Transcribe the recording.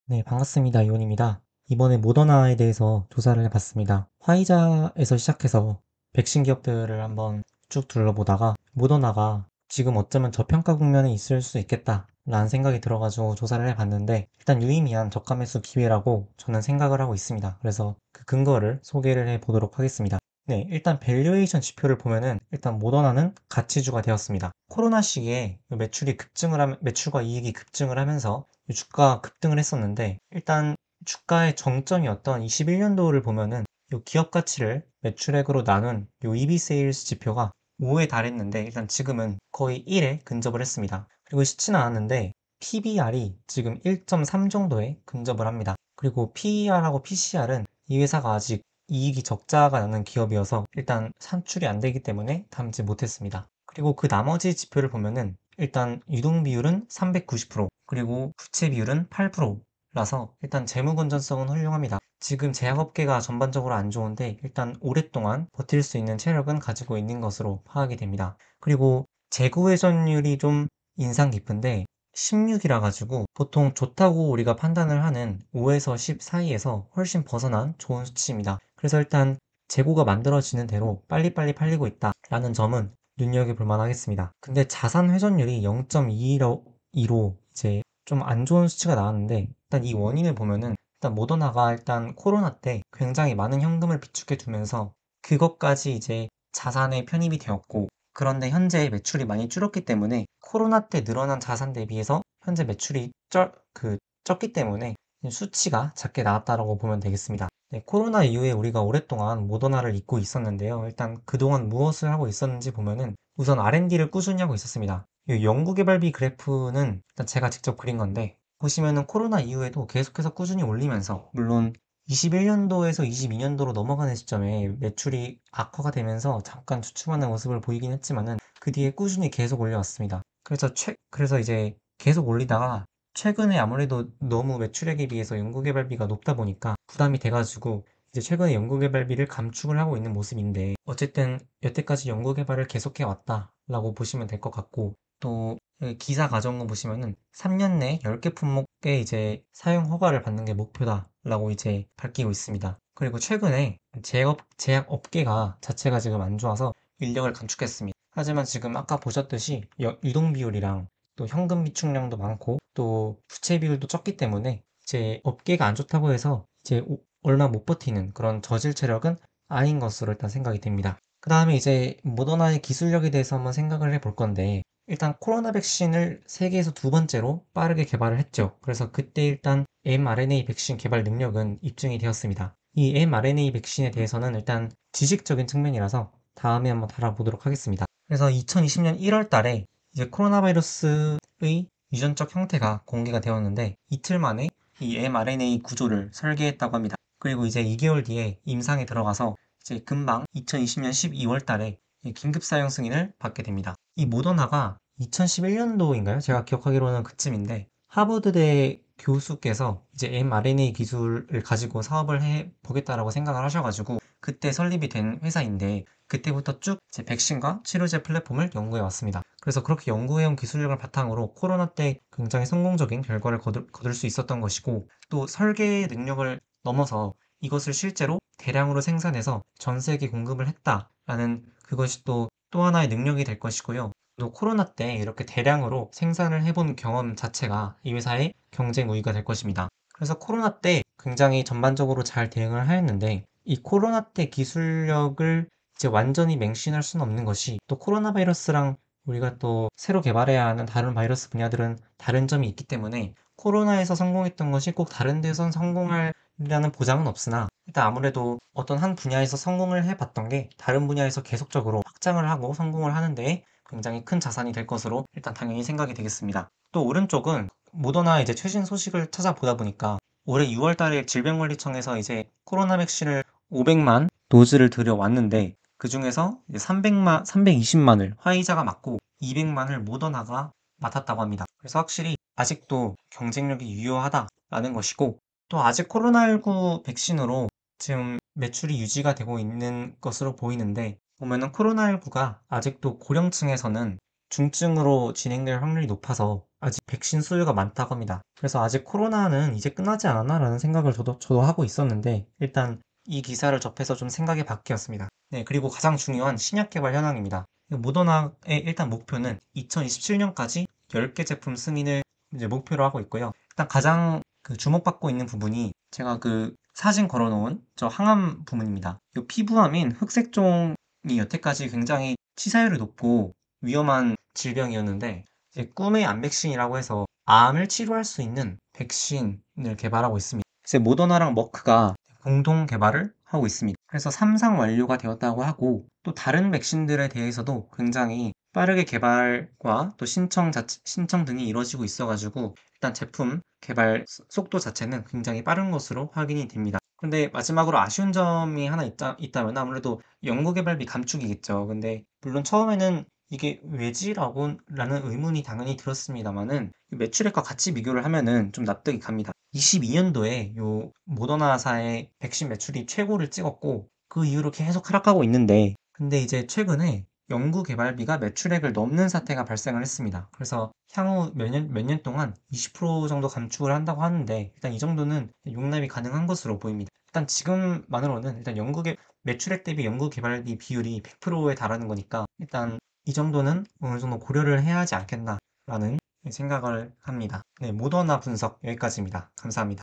네, 반갑습니다. 이온입니다. 이번에 모더나에 대해서 조사를 해봤습니다. 화이자에서 시작해서 백신 기업들을 한번 쭉 둘러보다가 모더나가 지금 어쩌면 저평가 국면에 있을 수 있겠다 라는 생각이 들어가지고 조사를 해봤는데, 일단 유의미한 저가 매수 기회라고 저는 생각을 하고 있습니다. 그래서 그 근거를 소개를 해보도록 하겠습니다. 네, 일단 밸류에이션 지표를 보면은 일단 모더나는 가치주가 되었습니다. 코로나 시기에 매출과 이익이 급증을 하면서 주가 급등을 했었는데, 일단 주가의 정점이었던 21년도를 보면은 요 기업 가치를 매출액으로 나눈 요 EB 세일스 지표가 5에 달했는데, 일단 지금은 거의 1에 근접을 했습니다. 그리고 쉽지는 않았는데 PBR이 지금 1.3 정도에 근접을 합니다. 그리고 PER하고 PCR은 이 회사가 아직 이익이 적자가 나는 기업이어서 일단 산출이 안 되기 때문에 담지 못했습니다. 그리고 그 나머지 지표를 보면은 일단 유동 비율은 390%, 그리고 부채 비율은 8%라서 일단 재무 건전성은 훌륭합니다. 지금 제약업계가 전반적으로 안 좋은데 일단 오랫동안 버틸 수 있는 체력은 가지고 있는 것으로 파악이 됩니다. 그리고 재고 회전율이 좀 인상 깊은데 16이라 가지고 보통 좋다고 우리가 판단을 하는 5에서 10 사이에서 훨씬 벗어난 좋은 수치입니다. 그래서 일단 재고가 만들어지는 대로 빨리빨리 팔리고 있다라는 점은 눈여겨볼 만하겠습니다. 근데 자산 회전율이 0.2로 이제 좀 안 좋은 수치가 나왔는데, 일단 이 원인을 보면은 일단 모더나가 일단 코로나 때 굉장히 많은 현금을 비축해 두면서 그것까지 이제 자산에 편입이 되었고, 그런데 현재 매출이 많이 줄었기 때문에 코로나 때 늘어난 자산 대비해서 현재 매출이 적기 때문에 수치가 작게 나왔다라고 보면 되겠습니다. 네, 코로나 이후에 우리가 오랫동안 모더나를 잊고 있었는데요. 일단 그동안 무엇을 하고 있었는지 보면은 우선 R&D를 꾸준히 하고 있었습니다. 이 연구개발비 그래프는 일단 제가 직접 그린 건데, 보시면은 코로나 이후에도 계속해서 꾸준히 올리면서, 물론 21년도에서 22년도로 넘어가는 시점에 매출이 악화가 되면서 잠깐 주춤하는 모습을 보이긴 했지만은 그 뒤에 꾸준히 계속 올려왔습니다. 그래서 이제 계속 올리다가 최근에 아무래도 너무 매출액에 비해서 연구개발비가 높다 보니까 부담이 돼가지고 이제 최근에 연구개발비를 감축을 하고 있는 모습인데, 어쨌든 여태까지 연구개발을 계속해 왔다라고 보시면 될 것 같고, 또 기사 가져온 보시면은 3년 내 10개 품목의 이제 사용 허가를 받는 게 목표다라고 이제 밝히고 있습니다. 그리고 최근에 제약 업계가 자체가 지금 안 좋아서 인력을 감축했습니다. 하지만 지금 아까 보셨듯이 유동 비율이랑 또 현금 비축량도 많고 또 부채 비율도 적기 때문에 이제 업계가 안 좋다고 해서 이제 얼마 못 버티는 그런 저질 체력은 아닌 것으로 일단 생각이 됩니다. 그 다음에 이제 모더나의 기술력에 대해서 한번 생각을 해볼 건데, 일단 코로나 백신을 세계에서 두 번째로 빠르게 개발을 했죠. 그래서 그때 일단 mRNA 백신 개발 능력은 입증이 되었습니다. 이 mRNA 백신에 대해서는 일단 지식적인 측면이라서 다음에 한번 다뤄보도록 하겠습니다. 그래서 2020년 1월 달에 이제 코로나 바이러스의 유전적 형태가 공개가 되었는데, 이틀 만에 이 mRNA 구조를 설계했다고 합니다. 그리고 이제 2개월 뒤에 임상에 들어가서 이제 금방 2020년 12월 달에 긴급 사용 승인을 받게 됩니다. 이 모더나가 2011년도인가요? 제가 기억하기로는 그쯤인데 하버드대 교수께서 이제 mRNA 기술을 가지고 사업을 해 보겠다라고 생각을 하셔가지고 그때 설립이 된 회사인데, 그때부터 쭉 이제 백신과 치료제 플랫폼을 연구해 왔습니다. 그래서 그렇게 연구해온 기술력을 바탕으로 코로나 때 굉장히 성공적인 결과를 거둘 수 있었던 것이고, 또 설계 능력을 넘어서 이것을 실제로 대량으로 생산해서 전 세계 공급을 했다라는 그것이 또 하나의 능력이 될 것이고요. 또 코로나 때 이렇게 대량으로 생산을 해본 경험 자체가 이 회사의 경쟁 우위가 될 것입니다. 그래서 코로나 때 굉장히 전반적으로 잘 대응을 하였는데, 이 코로나 때 기술력을 이제 완전히 맹신할 수는 없는 것이, 또 코로나 바이러스랑 우리가 또 새로 개발해야 하는 다른 바이러스 분야들은 다른 점이 있기 때문에 코로나에서 성공했던 것이 꼭 다른 데선 성공할이라는 보장은 없으나, 일단 아무래도 어떤 한 분야에서 성공을 해봤던 게 다른 분야에서 계속적으로 확장을 하고 성공을 하는 데 굉장히 큰 자산이 될 것으로 일단 당연히 생각이 되겠습니다. 또 오른쪽은 모더나 이제 최신 소식을 찾아보다 보니까 올해 6월 달에 질병관리청에서 이제 코로나 백신을 500만 도즈를 들여왔는데, 그 중에서 320만을 화이자가 맞고 200만을 모더나가 맡았다고 합니다. 그래서 확실히 아직도 경쟁력이 유효하다라는 것이고, 또 아직 코로나19 백신으로 지금 매출이 유지가 되고 있는 것으로 보이는데, 보면은 코로나19가 아직도 고령층에서는 중증으로 진행될 확률이 높아서 아직 백신 수요가 많다고 합니다. 그래서 아직 코로나는 이제 끝나지 않았나라는 생각을 저도 하고 있었는데, 일단 이 기사를 접해서 좀 생각이 바뀌었습니다. 네, 그리고 가장 중요한 신약 개발 현황입니다. 모더나의 일단 목표는 2027년까지 10개 제품 승인을 이제 목표로 하고 있고요. 일단 가장 그 주목받고 있는 부분이 제가 그 사진 걸어놓은 저 항암 부분입니다. 이 피부암인 흑색종이 여태까지 굉장히 치사율이 높고 위험한 질병이었는데, 이제 꿈의 암 백신이라고 해서 암을 치료할 수 있는 백신을 개발하고 있습니다. 이제 모더나랑 머크가 공동 개발을 하고 있습니다. 그래서 3상 완료가 되었다고 하고, 또 다른 백신들에 대해서도 굉장히 빠르게 개발과 또 신청 등이 이루어지고 있어가지고, 일단 제품 개발 속도 자체는 굉장히 빠른 것으로 확인이 됩니다. 근데 마지막으로 아쉬운 점이 하나 있다면 아무래도 연구개발비 감축이겠죠. 근데 물론 처음에는 이게 라는 의문이 당연히 들었습니다만은 매출액과 같이 비교를 하면은 좀 납득이 갑니다. 22년도에 요 모더나사의 백신 매출이 최고를 찍었고, 그 이후로 계속 하락하고 있는데, 근데 이제 최근에 연구 개발비가 매출액을 넘는 사태가 발생을 했습니다. 그래서 향후 몇 년 동안 20% 정도 감축을 한다고 하는데, 일단 이 정도는 용납이 가능한 것으로 보입니다. 일단 지금만으로는 일단 매출액 대비 연구 개발비 비율이 100%에 달하는 거니까, 일단 이 정도는 어느 정도 고려를 해야 하지 않겠나라는 생각을 합니다. 네, 모더나 분석 여기까지입니다. 감사합니다.